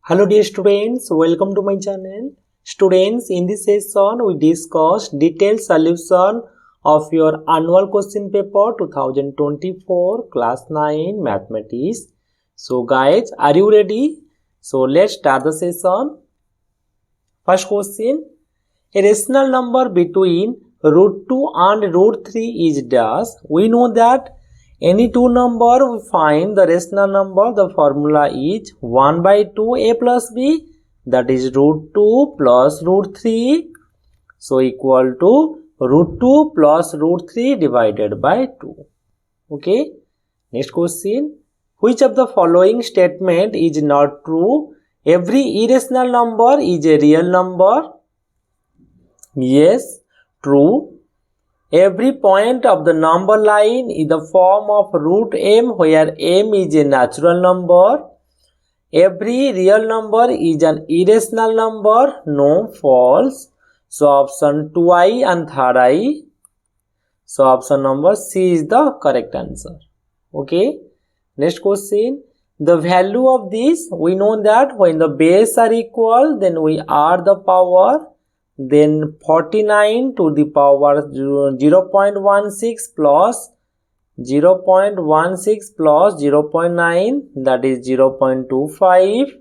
Hello dear students, welcome to my channel. Students, in this session we discuss detailed solution of your annual question paper 2024 class 9 mathematics. So guys, are you ready? So let's start the session. First question, a rational number between root 2 and root 3 is dash. We know that any two number we find the rational number, the formula is 1 by 2 a plus b, that is root 2 plus root 3, so equal to root 2 plus root 3 divided by 2. Okay, next question, which of the following statement is not true? Every irrational number is a real number. Yes, true. Every point of the number line is the form of root m, where m is a natural number. Every real number is an irrational number. No, false. So option 2i and 3i. So option number C is the correct answer. Okay. Next question. The value of this, we know that when the base are equal, then we add the power. Then 49 to the power 0.16 plus 0.16 plus 0.9, that is 0.25.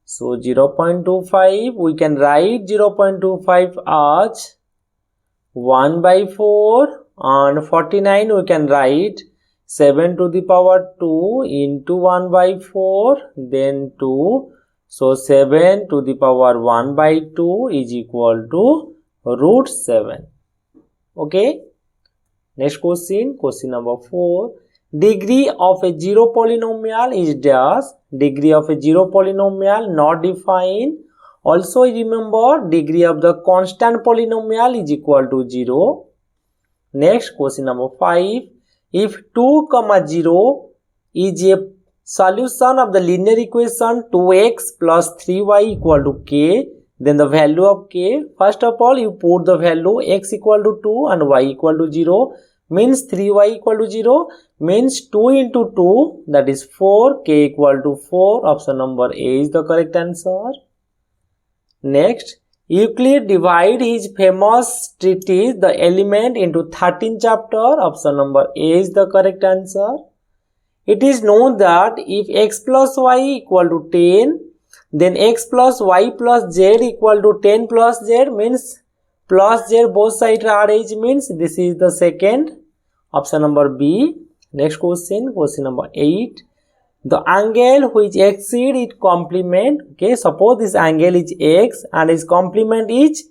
So 0.25, we can write 0.25 as 1 by 4, and 49 we can write 7 to the power 2 into 1 by 4, then 2. So 7 to the power 1 by 2 is equal to root 7. Okay. Next question, question number 4. Degree of a zero polynomial is dash. Degree of a zero polynomial not defined. Also remember, degree of the constant polynomial is equal to 0. Next, question number 5. If 2, 0 is a solution of the linear equation 2x plus 3y equal to k, then the value of k, first of all you put the value x equal to 2 and y equal to 0, means 3y equal to 0, means 2 into 2, that is 4, k equal to 4. Option number A is the correct answer. Next, Euclid divide his famous treatise The Element into 13 chapter. Option number A is the correct answer. It is known that if x plus y equal to 10, then x plus y plus z equal to 10 plus z, means plus z both sides are h, means this is the second. Option number B. Next question, question number 8. The angle which exceeds its complement, okay, suppose this angle is x and its complement is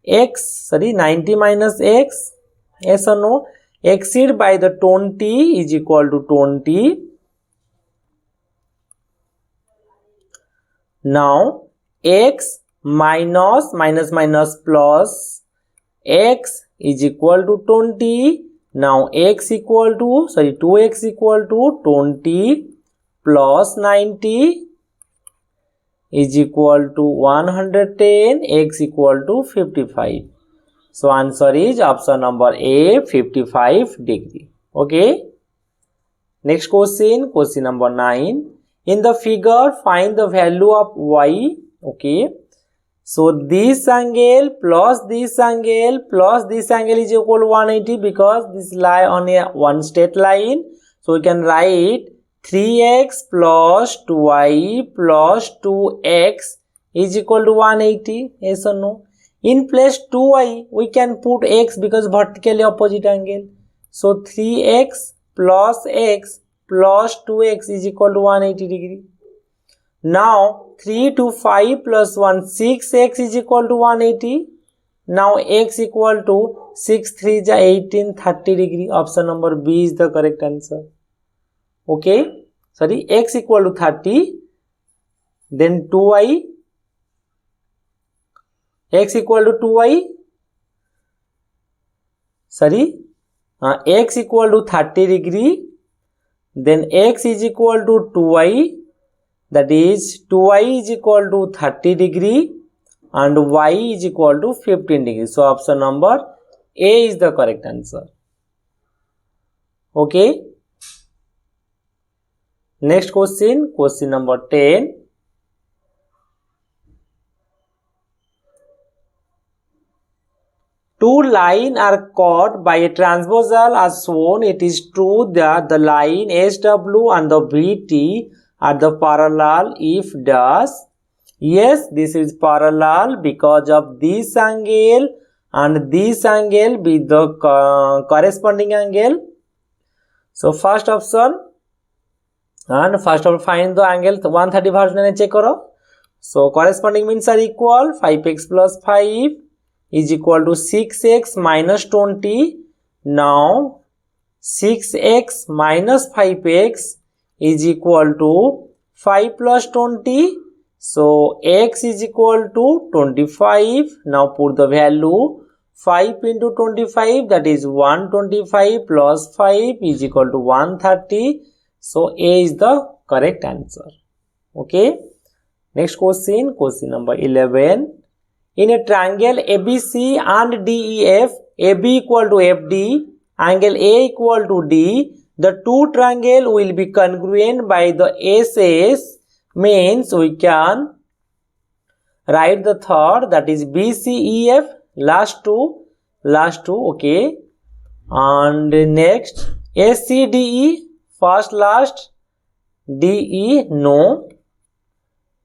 90 minus x, yes or no? Exceed by the 20 is equal to 20. Now x minus plus x is equal to 20. Now x equal to 2x equal to 20 plus 90 is equal to 110, x equal to 55. So answer is option number A, 55 degree. Okay. Next question, question number 9. In the figure, find the value of y. Okay. So this angle plus this angle plus this angle is equal to 180, because this lie on a one straight line. So we can write 3x plus 2y plus 2x is equal to 180. Yes or no? In place 2y, we can put x because vertically opposite angle. So 3x plus x plus 2x is equal to 180 degree. Now 3 to 5 plus 1, 6x is equal to 180. Now x equal to 6 3 is 18, 30 degree. Option number B is the correct answer. Okay, sorry, x equal to 30, then 2y, x equal to 2y, x equal to 30 degree, then x is equal to 2y, that is 2y is equal to 30 degree and y is equal to 15 degree. So option number A is the correct answer. Okay. Next question, question number 10. two lines are caught by a transversal as shown, it is true that the line SW and the BT are the parallel if does. Yes, this is parallel because of this angle and this angle be the corresponding angle. So first option, and first of all find the angle 130 version check karo. So corresponding means are equal. 5x plus 5 is equal to 6x minus 20. Now 6x minus 5x is equal to 5 plus 20. So x is equal to 25. Now put the value 5 into 25, that is 125 plus 5 is equal to 130. So A is the correct answer. Okay. Next question, question number 11. In a triangle ABC and DEF, AB equal to FD, angle A equal to D, the two triangle will be congruent by the SS, means we can write the third, that is BCEF, last two, okay. And next ACDE, first last, DE no.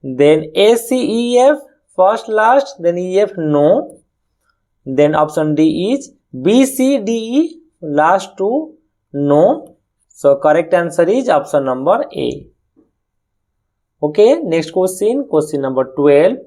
Then ACEF, first last, then EF no. Then option D is BCDE, last two no. So correct answer is option number A. Okay, next question, question number 12.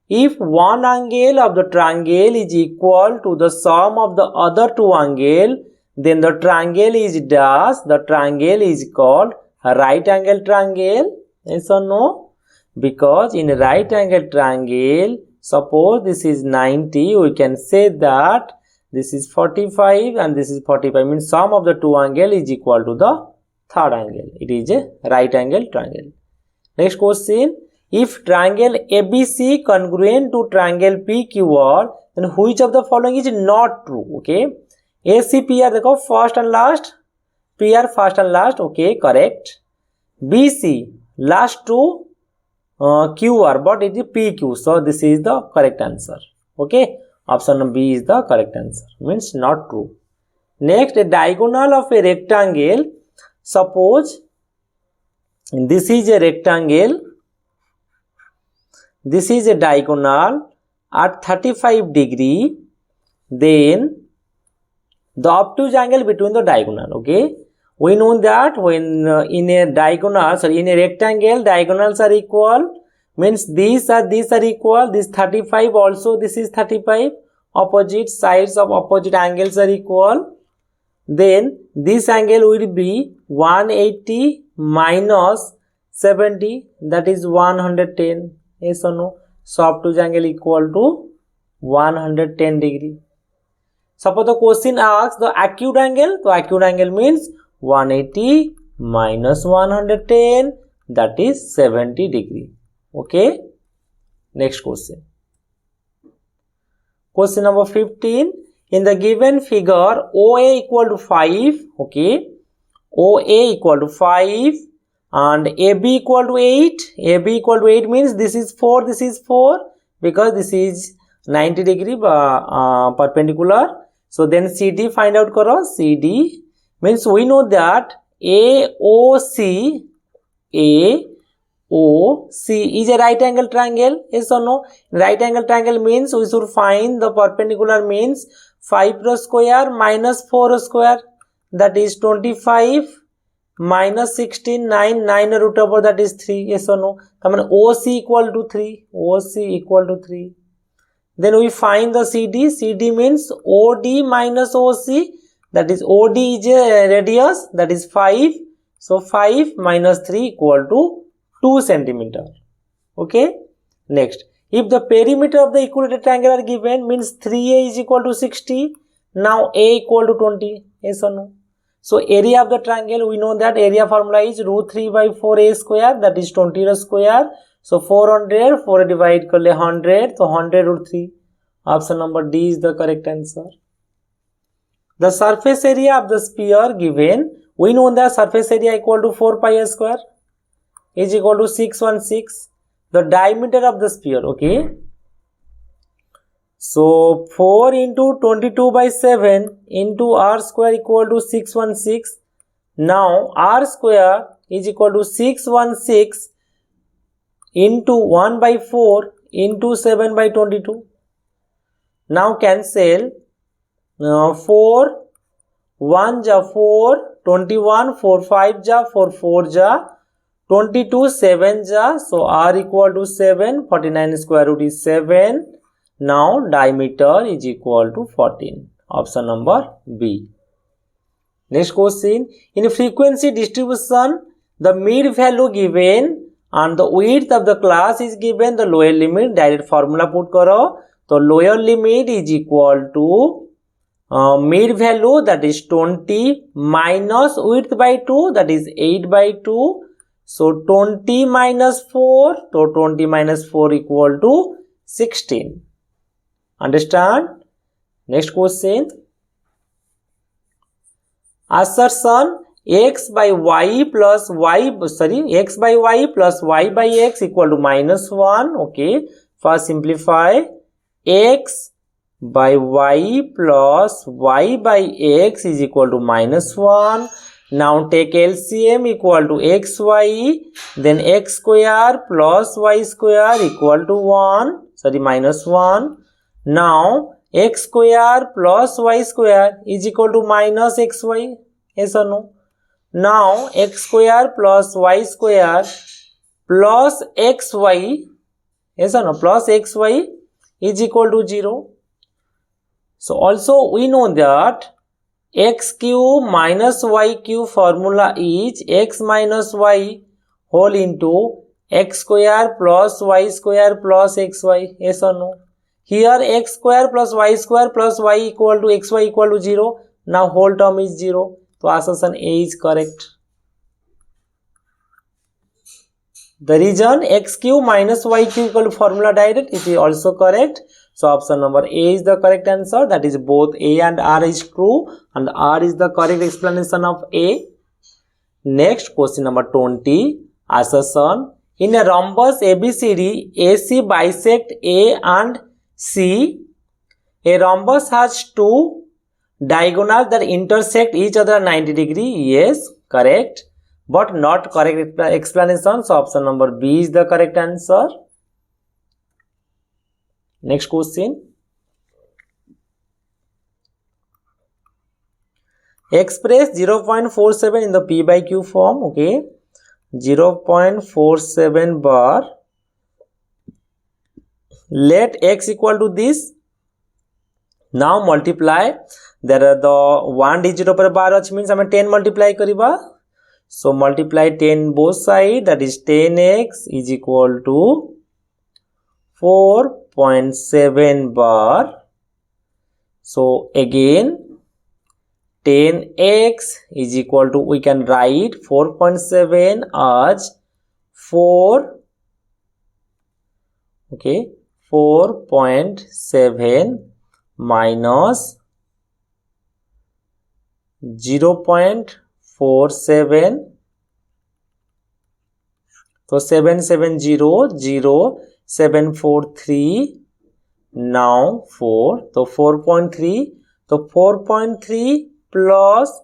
If one angle of the triangle is equal to the sum of the other two angles, then the triangle is dash. The triangle is called a right angle triangle. Yes or no? Because in a right angle triangle, suppose this is 90, we can say that this is 45 and this is 45, means sum of the two angles is equal to the third angle. It is a right angle triangle. Next question. If triangle ABC congruent to triangle PQR, then which of the following is not true? Okay. ACPR, देखो first and last, PR first and last, okay, correct. BC last two, QR, but it is PQ, so this is the correct answer. Okay, option B is the correct answer, means not true. Next, a diagonal of a rectangle. Suppose this is a rectangle, this is a diagonal at 35 degree, then the obtuse angle between the diagonal. Okay, we know that when in a diagonal, sorry, in a rectangle, diagonals are equal, means these are equal, this 35 also, this is 35, opposite sides of opposite angles are equal. Then this angle will be 180 minus 70, that is 110. Yes or no? So obtuse angle equal to 110 degree. Suppose the question asks the acute angle, so acute angle means 180 minus 110, that is 70 degree. Okay. Next question. Question number 15. In the given figure, OA equal to 5. Okay. OA equal to 5 and AB equal to 8. AB equal to 8 means this is 4, this is 4, because this is 90 degree perpendicular. So then CD find out karo. CD means we know that AOC is a right angle triangle. Yes or no? Right angle triangle means we should find the perpendicular, means 5 square minus 4 square, that is 25 minus 16, 9 root over, that is 3. Yes or no? I mean OC equal to 3. OC equal to 3. Then we find the CD. CD means OD minus OC, that is OD is a radius, that is 5. So 5 minus 3 equal to 2 centimeter. Okay. Next, if the perimeter of the equilateral triangle are given, means 3A is equal to 60. Now A equal to 20. Yes or no? So area of the triangle, we know that area formula is root 3 by 4A square, that is 20 square. So 400, 4 divide कर ले 100, so 100 root 3. Option number D is the correct answer. The surface area of the sphere given, we know that surface area equal to 4 pi square is equal to 616. The diameter of the sphere, okay. So 4 into 22 by 7 into r square equal to 616. Now r square is equal to 616 into 1 by 4 into 7 by 22. Now cancel 4 1 ja 4, 21 4 5 ja 4 4 ja 22 7 ja, so r equal to 7, 49 square root is 7. Now diameter is equal to 14. Option number B. Next question, in frequency distribution the mid value given and the width of the class is given, the lower limit direct formula put karo. So lower limit is equal to mid value, that is 20, minus width by 2, that is 8 by 2. So 20 minus 4, so 20 minus 4 equal to 16. Understand? Next question. Assertion x by y plus y by x equal to minus 1. Okay. First simplify. X by y plus y by x is equal to minus 1. Now take LCM equal to xy, then x square plus y square equal to minus 1. Now x square plus y square is equal to minus xy. Yes or no? Now x square plus y square plus xy, yes or no, plus xy is equal to 0. So also we know that x cube minus y cube formula is x minus y whole into x square plus y square plus xy. Yes or no? Here x square plus y equal to xy equal to 0. Now whole term is 0. So assertion A is correct. The reason x cube minus y cube equal to formula direct, it is also correct. So option number A is the correct answer. That is both A and R is true and R is the correct explanation of A. Next question number 20. Assertion. In a rhombus ABCD, AC bisect A and C. A rhombus has two diagonals that intersect each other 90 degree. Yes, correct. But not correct explanation. So option number B is the correct answer. Next question. Express 0.47 in the P by Q form. Okay. 0.47 bar. Let x equal to this. Now multiply. There are the 1 digit over bar, which means I am 10 multiply kariba. So multiply 10 both sides, that is 10x is equal to 4.7 bar. So again 10x is equal to, we can write 4.7 as 4, okay, 4.7 minus 0.47. So 7700743. Now 4. So 4.3. So 4.3 plus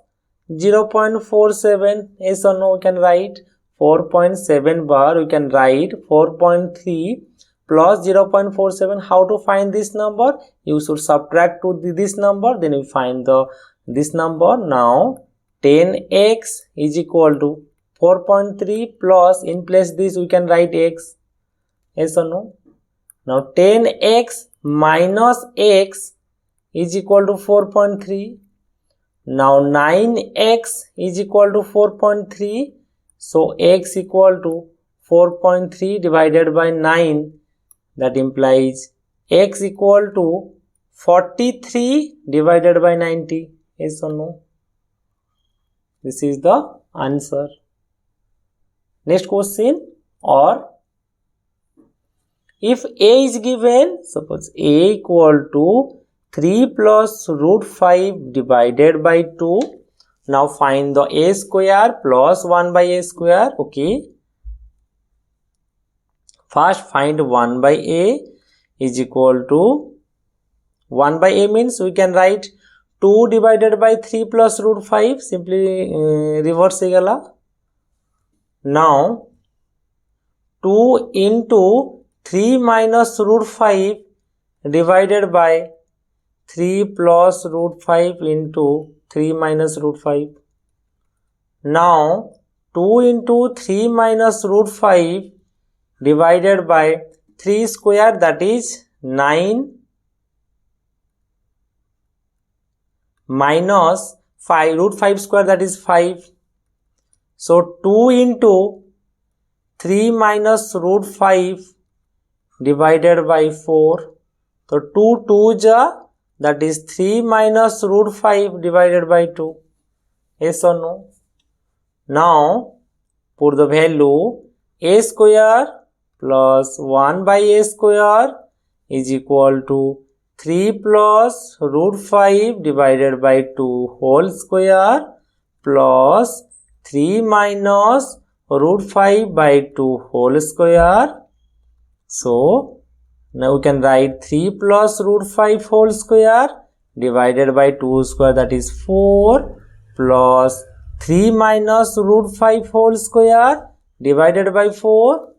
0.47. Yes or no? We can write 4.7 bar. We can write 4.3 plus 0.47. How to find this number? You should subtract to this number. Then you find this number. Now 10x is equal to 4.3 plus, in place this we can write x. Yes or no? Now 10x minus x is equal to 4.3. Now 9x is equal to 4.3. So x equal to 4.3 divided by 9. That implies x equal to 43 divided by 90. Yes or no? This is the answer. Next question. Or if A is given, suppose A equal to 3 plus root 5 divided by 2. Now find the A square plus 1 by A square. Okay. First find 1 by A is equal to 1 by a means we can write 2 divided by 3 plus root 5, simply reverse gala. Now 2 into 3 minus root 5 divided by 3 plus root 5 into 3 minus root 5. Now 2 into 3 minus root 5 divided by 3 square, that is 9, minus 5 root 5 square, that is 5. So 2 into 3 minus root 5 divided by 4. So 2 2 ja, that is 3 minus root 5 divided by 2. Yes or no? Now put the value a square plus 1 by a square is equal to 3 plus root 5 divided by 2 whole square plus 3 minus root 5 by 2 whole square. So now we can write 3 plus root 5 whole square divided by 2 square, that is 4, plus 3 minus root 5 whole square divided by 4.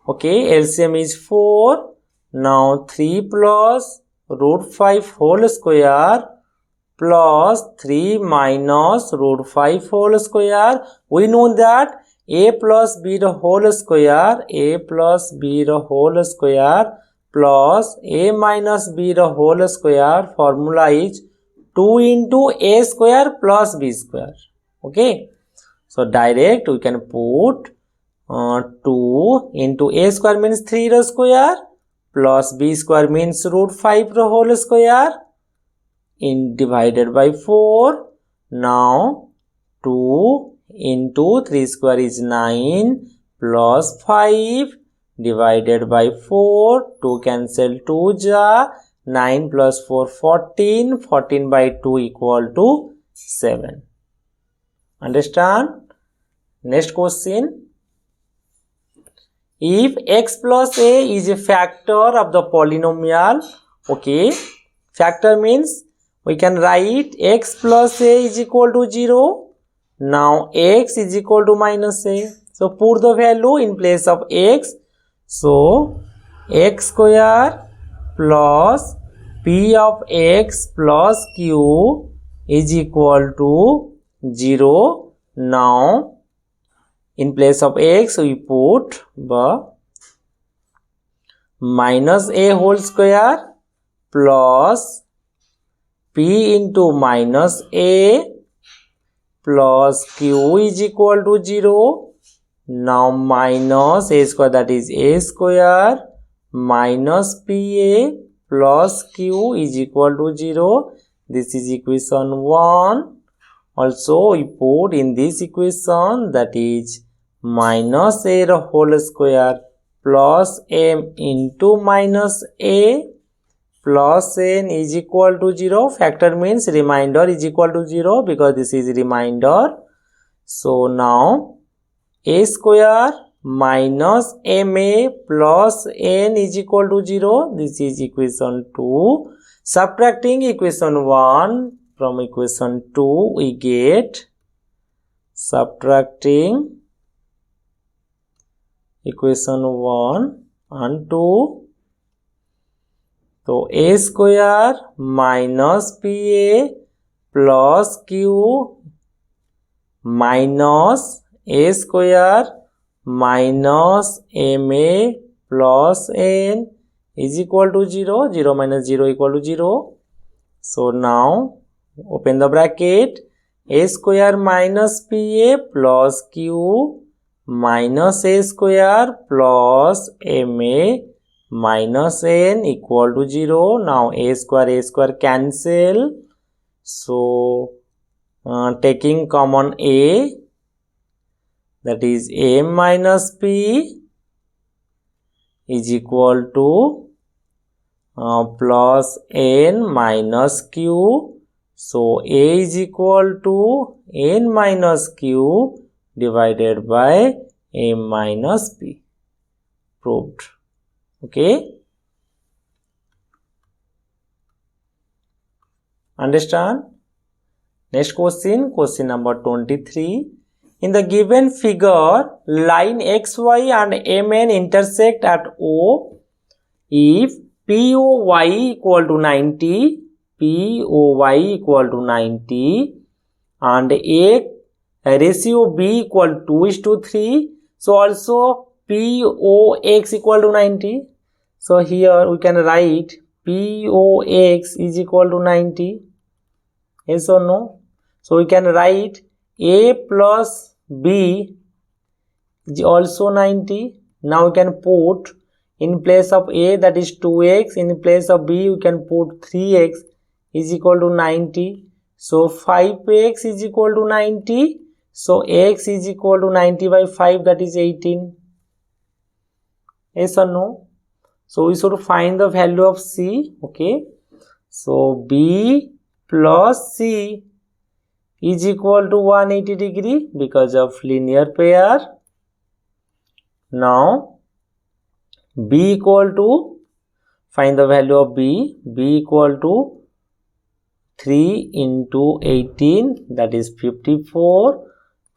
Okay, LCM is 4. Now 3 plus root 5 whole square plus 3 minus root 5 whole square. We know that a plus b the whole square, a plus b the whole square plus a minus b the whole square formula is 2 into a square plus b square. Okay, so direct we can put 2 into a square means 3 the square plus b square means root 5 the whole square in divided by 4. Now 2 into 3 square is 9 plus 5 divided by 4. 2 cancel 2 ja, 9 plus 4 14, 14 by 2 equal to 7. Understand? Next question. If x plus a is a factor of the polynomial, okay, factor means we can write x plus a is equal to 0. Now x is equal to minus a. So put the value in place of x. So x square plus p of x plus q is equal to 0. Now in place of x we put the minus a whole square plus p into minus a plus q is equal to 0. Now minus a square, that is a square minus pa plus q is equal to 0. This is equation 1. Also we put in this equation, that is minus a the whole square plus m into minus a plus n is equal to 0. Factor means remainder is equal to 0 because this is remainder. So now a square minus ma plus n is equal to 0. This is equation 2. Subtracting equation 1 from equation 2 we get, subtracting equation 1 and 2. So a square minus pa plus q minus a square minus ma plus n is equal to 0. 0 minus 0 equal to 0. So now open the bracket, a square minus pa plus q minus a square plus ma minus n equal to 0. Now a square cancel. So taking common a, that is a minus p is equal to plus n minus q. So a is equal to n minus q divided by a minus p. Proved. Okay. Understand? Next question, question number 23. In the given figure, line XY and MN intersect at O. If POY equal to 90, POY equal to 90 and A ratio B equal to 2:3. So also POX equal to 90. So here we can write POX is equal to 90. Yes or no? So we can write A plus B is also 90. Now we can put in place of A, that is 2x, in place of B we can put 3x is equal to 90. So 5x is equal to 90. So x is equal to 90 by 5, that is 18. Yes or no? So we should find the value of C. Okay. So B plus C is equal to 180 degree because of linear pair. Now B equal to, find the value of B. B equal to 3 into 18, that is 54.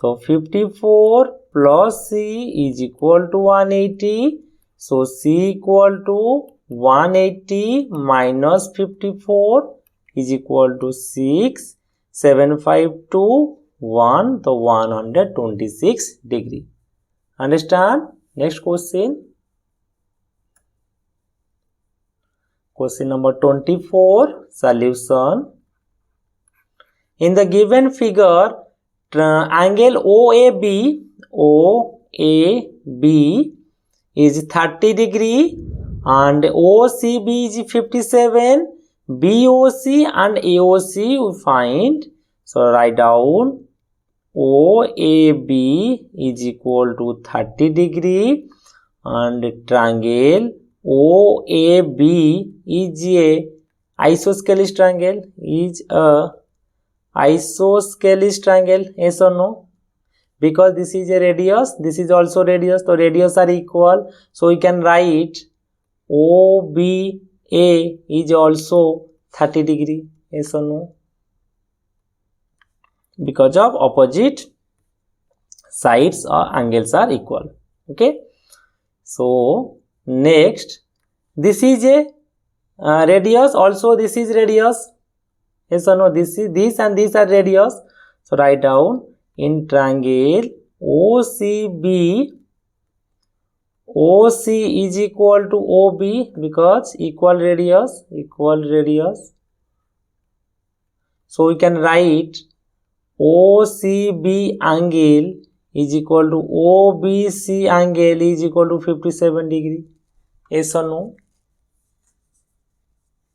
So 54 plus C is equal to 180. So C equal to 180 minus 54 is equal to 6. 752 1, the 126 degree. Understand? Next question. Question number 24, solution. In the given figure, angle OAB is 30 degree and OCB is 57. BOC and AOC we find. So write down OAB is equal to 30 degree and triangle OAB is a isosceles triangle. Is a isosceles triangle. Yes or no? Because this is a radius, this is also radius, so radius are equal. So we can write OBA is also 30 degree. Yes or no? Because of opposite sides or angles are equal. Okay. So next, this is a radius, also this is radius. Yes or no? This and this are radius. So write down in triangle OCB, OC is equal to OB because equal radius, equal radius. So we can write OCB angle is equal to OBC angle is equal to 57 degree. Yes or no?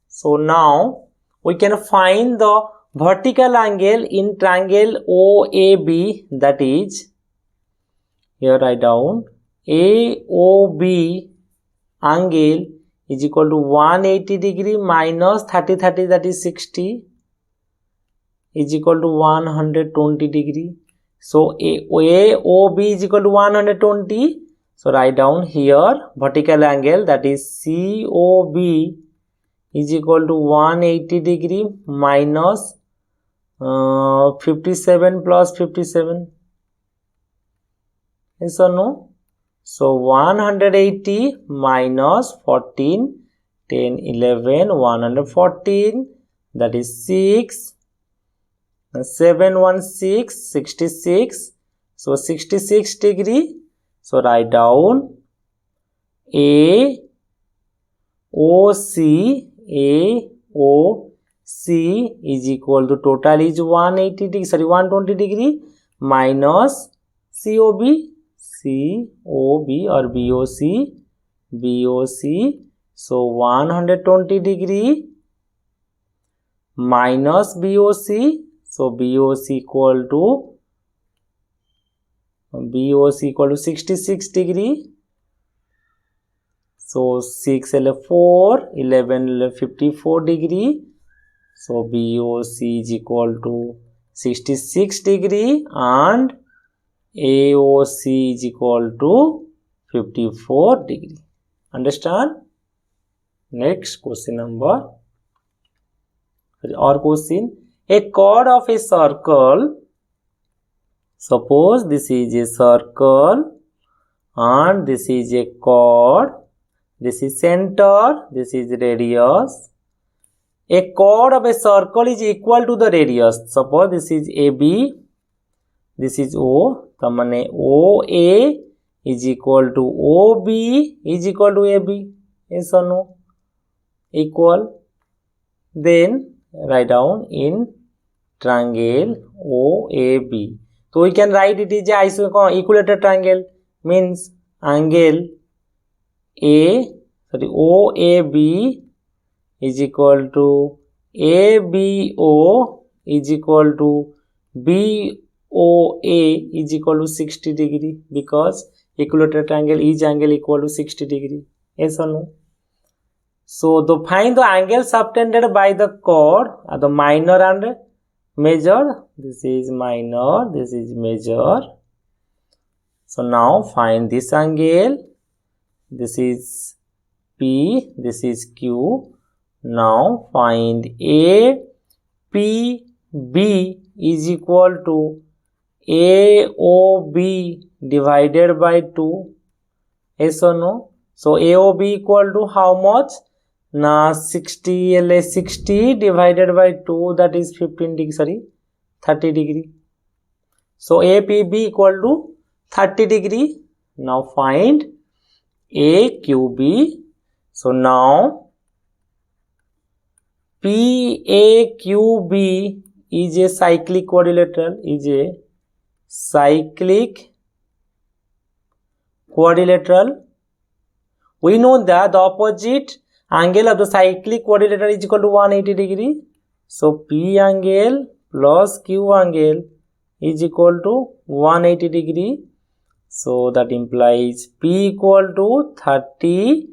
So now we can find the vertical angle in triangle OAB, that is, here write down AOB angle is equal to 180 degree minus 30, that is 60 is equal to 120 degree. So AOB is equal to 120. So write down here vertical angle, that is COB is equal to 180 degree minus 57 plus 57. Yes or no? So 180 minus 14, 10, 11, 114, that is 6, 716, 66. So 66 degree. So write down AOC is equal to, total is 180 degree, sorry 120 degree minus COB or BOC. So 120 degree minus BOC. So BOC equal to 66 degree. So 6 4, 11 54 degree. So BOC is equal to 66 degree and AOC is equal to 54 degree. Understand? Next question number or question, a chord of a circle. Suppose this is a circle and this is a chord. This is center, this is radius. A chord of a circle is equal to the radius. Suppose this is AB, this is O. The means OA is equal to OB is equal to AB. Yes or no? Equal. Then write down in triangle OAB. So we can write it is a equilateral triangle, means angle OAB is equal to ABO is equal to BOA is equal to 60 degree, because equilateral triangle each angle equal to 60 degree. Yes or no? So to find the angle subtended by the chord are the minor and major. This is minor, this is major. So now find this angle. This is P, this is Q. Now find APB is equal to AOB divided by 2. Yes or no? So AOB equal to how much? Now 60 divided by 2, that is 15 degree, sorry, 30 degree. So APB equal to 30 degree. Now find AQB. So now PAQB is a cyclic quadrilateral, We know that the opposite angle of the cyclic quadrilateral is equal to 180 degree. So P angle plus Q angle is equal to 180 degree. So that implies P equal to 30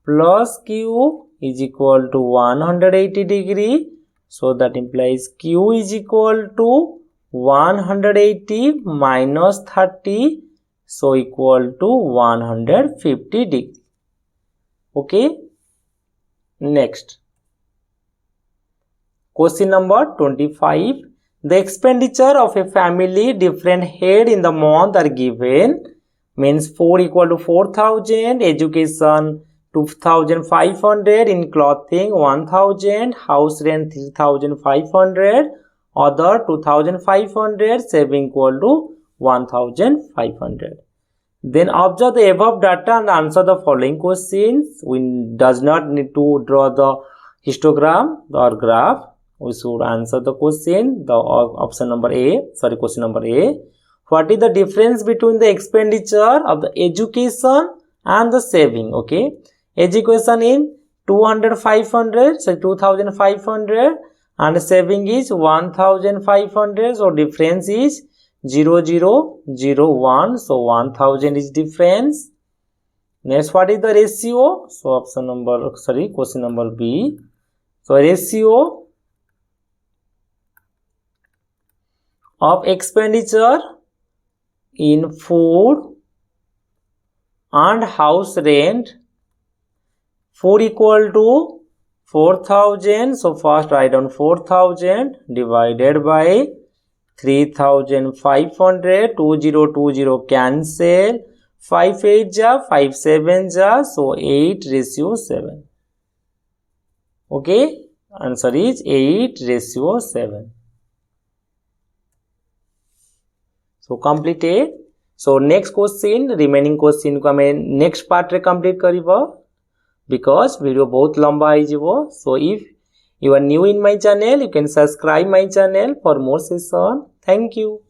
plus Q is equal to 180 degree. So that implies Q is equal to 180 minus 30. So equal to 150 degree. Okay. Next. Question number 25. The expenditure of a family different head in the month are given. Means 4 equal to 4,000, education 2,500, in clothing 1,000, house rent 3,500, other 2,500, saving equal to 1,500. Then observe the above data and answer the following questions. We does not need to draw the histogram or graph. We should answer the question. The option number A, sorry, question number A. What is the difference between the expenditure of the education and the saving? Okay, education in 2,500, so 2,500, and saving is 1,500. So difference is 0,001. So 1,000 is difference. Next, what is the ratio? So option number, sorry, question number B. So ratio of expenditure in food and house rent. Food equal to 4,000. So first write down 4,000 divided by 3,500. 2020 cancel. 5 8 ja, 5 7 ja. So 8:7. Okay, answer is 8:7. So completed. So next question, remaining question को हमें next part रे complete करिबो, because video बहुत लंबा है जीवो. So if you are new in my channel, you can subscribe my channel for more session. Thank you.